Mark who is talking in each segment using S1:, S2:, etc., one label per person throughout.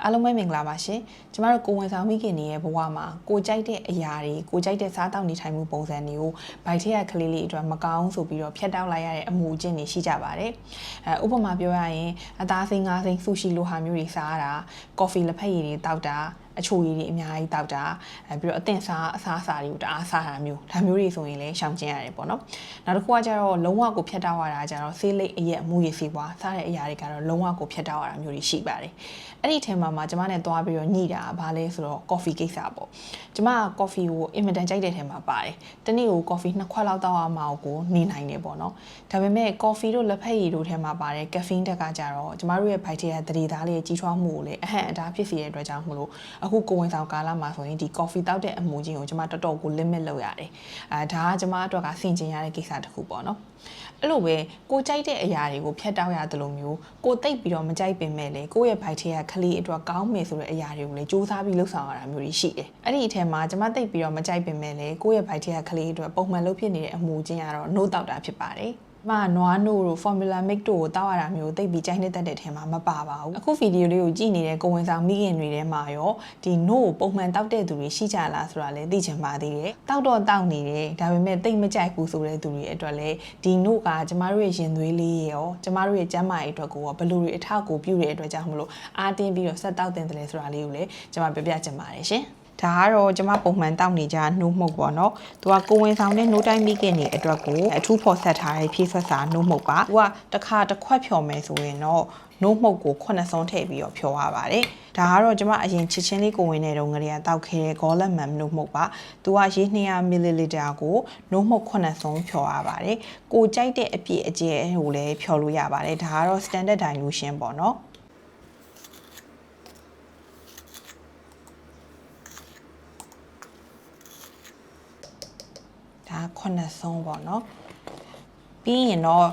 S1: အားလုံးပဲမင်္ဂလာပါရှင်ကျမတို့ကိုဝန်ဆောင်မိခင်တွေရဲ့ဘဝမှာကိုကြိုက်တဲ့အရာတွေကိုကြိုက်တဲ့စားတောက်နေထိုင်မှုပုံစံတွေကိုဗိုက်ထက်ကလေးလေးအတွက်မကောင်းဆိုပြီးတော့ဖျက်တောက်လိုက်ရတဲ့အမှုအကျင့်တွေရှိကြပါတယ်ဥပမာပြောရရင်အသားစိမ်းငါးစိမ်းဆူရှီလိုဟာမျိုးတွေစားရတာကော်ဖီလက်ဖက်ရည်တွေတောက်တာအချိုရည်တွေအများကြီးတောက်တာပြီးတော့အသင့်စားအစားအစာတွေကိုတအားစားတာမျိုးဒါမျိုးတွေဆိုရင်လည်းရှောင်ကျဉ်ရတယ်ပေါ့နော်နောက်တစ်ခုကကျတော့လုံးဝကိုဖျက်တောက်ရတာကျတော့ဆေးလိပ်အရက်အမှုရည်စီပွားစားတဲ့အရာတွေကတော့လုံးဝကိုဖျက်တောက်ရတာမျိုးတွေရှိပါတယ်အဲ့ဒီထဲမှာကျမနဲ့သွားပြီးတော့ညှိတာဘာလဲဆိုတော့ coffee ကိစ္စပေါ့ကျမက coffee ကိုအင်မတန်ကြိုက်တဲ့ထဲမှာပါတယ်တနေ့ကို coffee 2 ခွက်လောက်တောက်အောင်မအောင်ကိုနေနိုင်တယ်ပေါ့နော်ဒါပေမဲ့ coffee တို့လက်ဖက်ရည်တို့ထဲမှာပါတယ် caffeine တက်ကကြတော့ကျမတို့ရဲ့ body ရဲ့သတိသားလေးကြီးထွားမှုကိုလည်းအဟန့်အတားဖြစ်စေတဲ့အတွက်ကြောင့်မလို့အခုကိုဝင်ဆောင်ကာလမှာဆိုရင်ဒီ coffee တောက်တဲ့အမှုချင်းကိုကျမတော်တော်ကို limit လုပ်ရတယ်ဒါကကျမအတွက်ကဆင်ခြင်ရတဲ့ကိစ္စတစ်ခုပေါ့နော်အဲ့လိုပဲကိုကြိုက်တဲ့အရာတွေကိုဖျက်တောက်ရတယ်လို့မျိုးကိုတိတ်ပြီးတော့မကြိုက်ပင်မဲ့လေကိုရဲ့ဘိုက်ထဲကကလေးအတွက်ကောင်းမယ်ဆိုတဲ့အရာတွေကိုလည်းစူးစမ်းပြီးလှုပ်ဆောင်ရတာမျိုးတွေရှိတယ်အဲ့ဒီအထက်မှာကျမတိတ်ပြီးတော့မကြိုက်ပင်မဲ့လေကိုရဲ့ဘိုက်ထဲကကလေးအတွက်ပုံမှန်လုပ်ဖြစ်နေတဲ့အမှုချင်းကတော့နှုတ်တောက်တာဖြစ်ပါတယ်နွားနို့တို့ formula mix တို့ကိုတောက်ရတာမျိုးတိတ်ပြီးကြိုက်နေတတ်တဲ့ထဲမှာမပါပါဘူးအခုဗီဒီယိုလေးကိုကြည့်နေတဲ့ကိုဝင်ဆောင်မိခင်တွေထဲမှာရောဒီနို့ကိုပုံမှန်တောက်တဲ့သူတွေရှိကြလားဆိုတာလည်းသိချင်ပါသေးတယ်တောက်တော့တောက်နေတယ်ဒါပေမဲ့တိတ်မကြိုက်ဘူးဆိုတဲ့သူတွေအတွက်လည်းဒီနို့ကကျမတို့ရဲ့ရင်သွေးလေးရောကျမတို့ရဲ့ကျန်းမာရေးအတွက်ကိုဘယ်လိုတွေအထောက်အကူပြုတဲ့အတွက်ကြောင့်မလို့အားတင်းပြီးတော့ဆက်တောက်တင်တယ်ဆိုတာလေးကိုလည်းကျမပြပြချင်ပါတယ်ရှင်ဒါကတော့ကျမပုံမှန်တောက်နေကြနှိုးမှုတ်ပေါ့နော်သူကကိုဝင်ဆောင်တဲ့နှိုးတိုင်းမိခင်တွေအတွက်ကိုအထူးဖော်ဆက်ထားတဲ့ဖြည့်ဆွတ်စာနှိုးမှုတ်ပါသူကတစ်ခါတစ်ခွက်ဖြော်မယ်ဆိုရင်တော့နှိုးမှုတ်ကို9စွန်းထည့်ပြီးတော့ဖြော်ရပါတယ်ဒါကတော့ကျမအရင်ချစ်ချင်းလေးကိုဝင်တဲ့တုန်းကလေးကတောက်ခဲ့တဲ့ Golden Man နှိုးမှုတ်ပါသူကရေ200 ml ကိုနှိုးမှုတ်9စွန်းဖြော်ရပါတယ်ကိုကြိုက်တဲ့အပြည့်အကျဲကိုလည်းဖြော်လို့ရပါတယ်ဒါကတော့ standard dilution ပေါ့နော်ဒါ9စွန်းပေါ့နော်ပြီးရင်တော့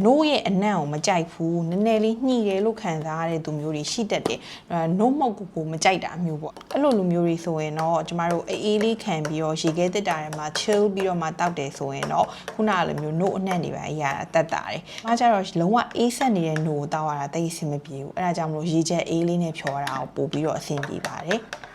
S1: နို့ရဲ့အနံ့ကိုမကြိုက်ဘူးနည်းနည်းလေးညှိတယ်လို့ခံစားရတဲ့သူမျိုးတွေရှိတတ်တယ်နို့မှုတ်ကိုမကြိုက်တာမျိုးပေါ့အဲ့လိုလူမျိုးတွေဆိုရင်တော့ကျမတို့အေးလေးခံပြီးတော့ရေခဲတက်တာထဲမှာ chill ပြီးတော့မှတောက်တယ်ဆိုရင်တော့ခုနကလိုမျိုးနို့အနံ့တွေပဲအရာတက်တာတယ်။အားကြတော့လုံးဝအေးဆက်နေတဲ့နို့ကိုတောက်ရတာတိတ်အဆင်မပြေဘူး။အဲ့ဒါကြောင့်မလို့ရေချက်အေးလေးနဲ့ဖြော်ရတာကိုပို့ပြီးတော့အဆင်ပြေပါတယ်။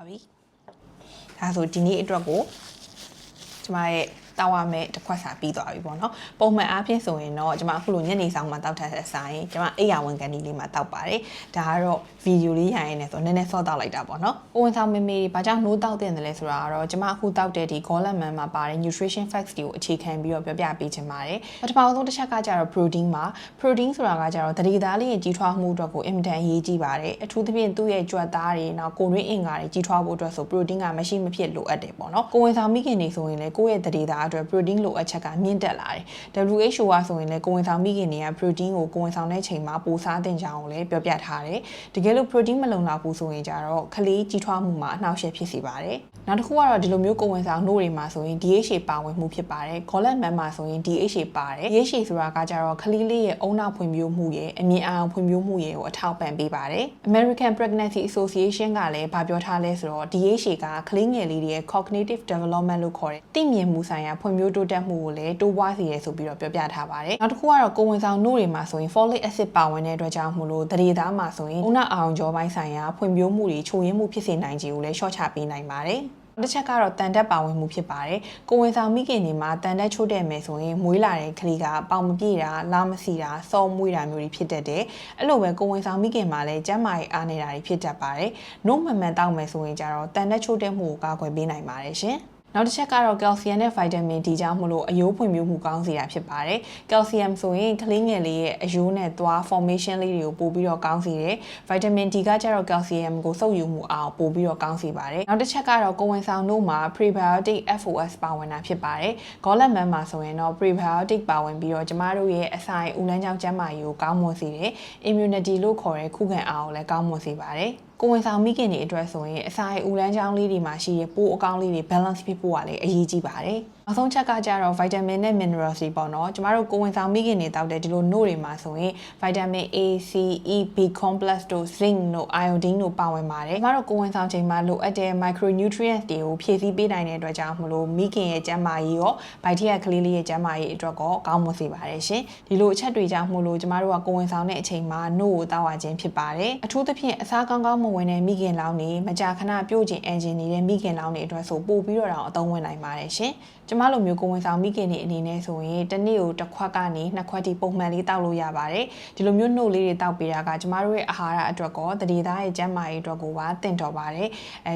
S1: ပါပြီဒါဆိုဒီနေ့အတွက်ကိုကျမရဲ့တောက်ရမယ့်တစ်ခွက်စာပြီးသွားပြီပေါ့နော်ပုံမှန်အားဖြင့်ဆိုရင်တော့ကျမအခုလိုညနေဆောင်မှာတောက်ထားတဲ့အဆိုင်ကျမအိယာဝန်ကန်ဒီလေးမှာတောက်ပါတယ်ဒါကတော့ဗီဒီယိုလေးရိုင်းနေဆိုနည်းနည်းဆော့တောက်လိုက်တာပေါ့နော်ကိုဝင်ဆောင်မေမေဘာကြောင့်နိုးတောက်တင်တယ်လဲဆိုတာကတော့ကျမအခုတောက်တဲ့ဒီ Golden Man မှာပါတဲ့ nutrition facts တွေကိုအခြေခံပြီးတော့ပြောပြပေးချင်ပါတယ်ပထမဆုံးတစ်ချက်ကကျတော့ protein ပါ protein ဆိုတာကကျတော့သတိသားလေးရဲ့ကြီးထွားမှုအတွက်ကိုအင်မတန်အရေးကြီးပါတယ်အထူးသဖြင့်သူ့ရဲ့ကြွက်သားတွေနောက်ကိုယ်တွင်းအင်္ဂါတွေကြီးထွားဖို့အတွက်ဆို protein ကမရှိမဖြစ်လိုအပ်တယ်ပေါ့နော်ကိုဝင်ဆောင်မိခင်တွေဆိုရင်လည်းကိုယ့်ရဲ့သတိသားအတွက် protein လိုအပ်ချက်ကမြင့်တက်လာတယ် WHO ကဆိုရင်လည်းကိုဝင်ဆောင်မိခင်တွေက protein ကိုကိုဝင်ဆောင်တဲ့ချိန်မှာပိုစားသင့်ကြအောင်လည်းပြောပြထားတယ်တကယ်လို့ protein မလုံလောက်ဘူးဆိုရင်ကြတော့ကလေးကြီးထွားမှုမှာအနှောက်အယှက်ဖြစ်စေပါတယ်နောက်တစ်ခုကတော့ဒီလိုမျိုးကိုဝင်ဆောင်နှိုးတွေမှာဆိုရင် DHA ပါဝင်မှုဖြစ်ပါတယ် Golden Man မှာဆိုရင် DHA ပါတယ် DHA ဆိုတာကကြတော့ကလေးလေးရဲ့အုံနောက်ဖွံ့ဖြိုးမှုရဲ့အမြင်အာရုံဖွံ့ဖြိုးမှုရဲ့ကိုအထောက်ပံ့ပေးပါတယ် American Pregnancy Association ကလည်းဗာပြောထားလဲဆိုတော့ DHA ကကလေးငယ်လေးတွေရဲ့ cognitive development လို့ခေါ်တဲ့သိမြင်မှုဆိုင်ရာဖွံ့ဖြိုးတိုးတက်မှုကိုလည်းတိုးပွားစေရဆိုပြီးတော့ပြောပြထားပါတယ်နောက်တစ်ခုကတော့ကိုဝင်ဆောင်နှိုးတွေမှာဆိုရင် folic acid ပါဝင်တဲ့အတွက်ကြောင့်မို့လို့သတိသားမှာဆိုရင်အုံနောက်အာရုံကြောပိုင်းဆိုင်ရာဖွံ့ဖြိုးမှုတွေချို့ယွင်းမှုဖြစ်စေနိုင်ခြင်းကိုလည်းရှော့ချပေးနိုင်ပါတယ်တစ်ချက်ကတော့တန်တက်ပါဝင်မှုဖြစ်ပါတယ်ကိုဝင်ဆောင်မိခင်တွေမှာတန်တက်ချို့တဲ့မယ်ဆိုရင်မွေးလာတဲ့ကလေးကပေါင်မပြေတာလာမစီတာစောမွေးတာမျိုးတွေဖြစ်တတ်တယ်အဲ့လိုပဲကိုဝင်ဆောင်မိခင်မှာလည်းကျန်းမာရေးအားနေတာတွေဖြစ်တတ်ပါတယ်နှုတ်မှန်မှန်တောက်မယ်ဆိုရင်ကြတော့တန်တက်ချို့တဲ့မှုကိုကာကွယ်ပေးနိုင်ပါတယ်ရှင်နောက်တစ်ချက်ကတော့ calcium နဲ့ vitamin D ကြောင့်မလို့အယိုးဖွံ့ဖြိုးမှုကောင်းစေတာဖြစ်ပါတယ်။ calcium ဆိုရင်ကလေးငယ်လေးရဲ့အယိုးနဲ့သွား formation လေးတွေကိုပို့ပြီးတော့ကောင်းစေတယ်။ vitamin D ကကျတော့ calcium ကိုစုပ်ယူမှုအောင်ပို့ပြီးတော့ကောင်းစေပါတယ်။နောက်တစ်ချက်ကတော့ကိုဝင်ဆောင်တို့မှာ prebiotic FOS ပါဝင်တာဖြစ်ပါတယ်။ Golden Man မှာဆိုရင်တော့ prebiotic ပါဝင်ပြီးတော့ကျမတို့ရဲ့အစာအိမ်ဦးလမ်းကြောင်းကျန်းမာရေးကိုကောင်းမွန်စေတယ်။ immunity လို့ခေါ်တဲ့ခုခံအားကိုလည်းကောင်းမွန်စေပါတယ်။ကိုဝင်ဆောင်မိခင်တွေအတွက်ဆိုရင်အစာအိမ်ဦးလမ်းကြောင်းလေးတွေမှာရှိတဲ့ပိုးအကောင်းလေးတွေ balance ဖြစ်ဖို့ကလည်းအရေးကြီးပါတယ်။ နောက်ဆုံးချက်ကကြတော့ vitamin နဲ့ minerals တွေပေါ့နော်ကျမတို့ကိုယ်ဝန်ဆောင်မိခင်တွေတောက်တဲ့ဒီလို note တွေမှာဆိုရင် vitamin A C E B complex တို့ zinc တို့ iodine တို့ပါဝင်ပါတယ်ကျမတို့ကိုယ်ဝန်ဆောင်ချိန်မှာလိုအပ်တဲ့ micronutrients တွေကိုဖြည့်ဆည်းပေးနိုင်တဲ့အတွက်ကြောင့်မလို့မိခင်ရဲ့ကျန်းမာရေးရောဗိုက်ထက်ကလေးလေးရဲ့ကျန်းမာရေးအတွက်ကောကောင်းမွန်စေပါတယ်ရှင်ဒီလိုအချက်တွေကြောင့်မလို့ကျမတို့ကကိုယ်ဝန်ဆောင်တဲ့အချိန်မှာ note ကိုတောက်ရခြင်းဖြစ်ပါတယ်အထူးသဖြင့်အစားကောင်းကောင်းမဝင်တဲ့မိခင်လောင်းတွေမကြာခဏပြုတ်ကျင်အန်ဂျင်နေတဲ့မိခင်လောင်းတွေအတွက်ဆိုပို့ပြီးတော့အသုံးဝင်နိုင်ပါတယ်ရှင်ကျမလိုမျိုးကိုယ်ဝန်ဆောင်မိခင်တွေအနေနဲ့ဆိုရင်တစ်နေ့ကိုတစ်ခွက်ကနေနှစ်ခွက်ထိပုံမှန်လေးတောက်လို့ရပါတယ်ဒီလိုမျိုးနှုတ်လေးတွေတောက်ပေးတာကကျမတို့ရဲ့အာဟာရအတွက်ကောတတိသားရဲ့ကျန်းမာရေးအတွက်ကိုပါတင့်တော်ပါတယ်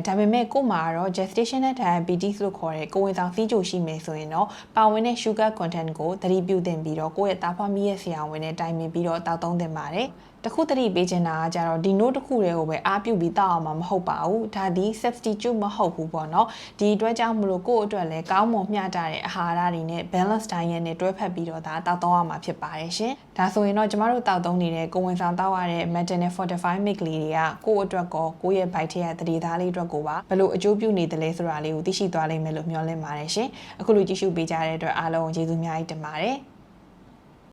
S1: ဒါပေမဲ့ကို့မှာတော့ gestational diabetes လို့ခေါ်တဲ့ကိုယ်ဝန်ဆောင်စီးကျိုရှိမယ်ဆိုရင်တော့ပါဝင်တဲ့ sugar content ကိုသတိပြုသင့်ပြီးတော့ကိုယ့်ရဲ့သားဖွားမိရဲ့ဆရာဝန်နဲ့တိုင်ပင်ပြီးတော့တောက်သုံးသင့်ပါတယ်တခုတတိပေးချင်တာကကြတော့ဒီ note တစ်ခုတွေကိုပဲအားပြုပြီးတောက်အောင်မှာမဟုတ်ပါဘူးဒါဒီ substitute မဟုတ်ဘူးပေါ့နော်ဒီအတွက်ကြောင့်မလို့ကိုယ့်အတွက်လည်းကောင်းမွန်မျှတတဲ့အာဟာရတွေနဲ့ balance diet နဲ့တွဲဖက်ပြီးတော့ဒါတောက်သုံးရမှာဖြစ်ပါတယ်ရှင်ဒါဆိုရင်တော့ကျမတို့တောက်သုံးနေတဲ့ကိုယ်ဝန်ဆောင်တောက်ရတဲ့ Maternal Fortified Milk လေးတွေကကိုယ့်အတွက်ကောကိုယ့်ရဲ့ဗိုက်ထဲရဲ့တတိသားလေးအတွက်ကိုပါဘယ်လိုအကျိုးပြုနေတယ်လဲဆိုတာလေးကိုသိရှိသွားလိမ့်မယ်လို့မျှော်လင့်ပါတယ်ရှင်အခုလိုကြည့်ရှုပေးကြတဲ့အတွက်အားလုံးကျေးဇူးအများကြီးတင်ပါတယ်